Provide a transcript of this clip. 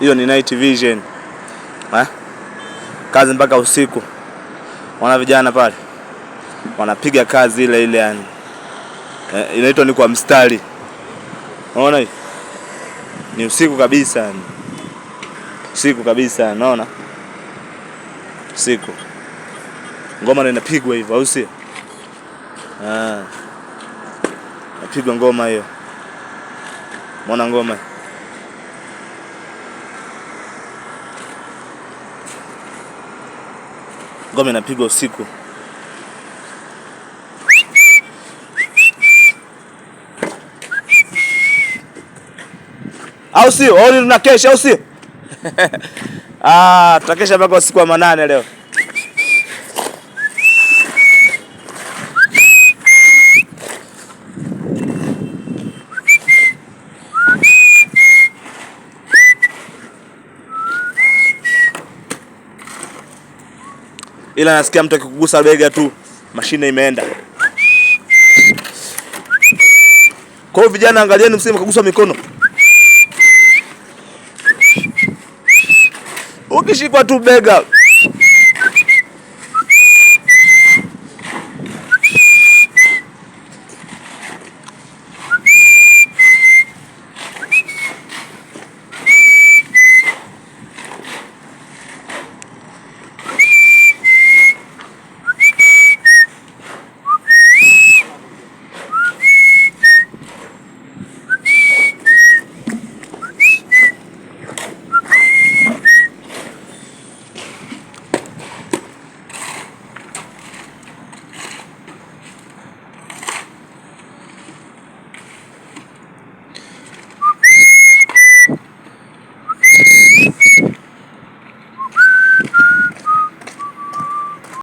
Hiyo ni night vision. Kazi mpaka usiku. Wana vijana pale wanapiga kazi ile ile yani. Inaitwa ni kwa mstari. Unaona hii? Ni usiku kabisa yani. Usiku kabisa, unaona? Usiku. Ngoma inapigwa hivyo, au sio? Napigwa ngoma hiyo. Unaona ngoma? Ngoma inapigwa usiku. Au sio? Au tunakesha au sio? Tutakesha mpaka usiku wa manane leo. Ila nasikia mtu akikugusa bega tu mashine imeenda. Kwa hiyo vijana, angalieni msije mkagusa mikono. Ukishikwa tu bega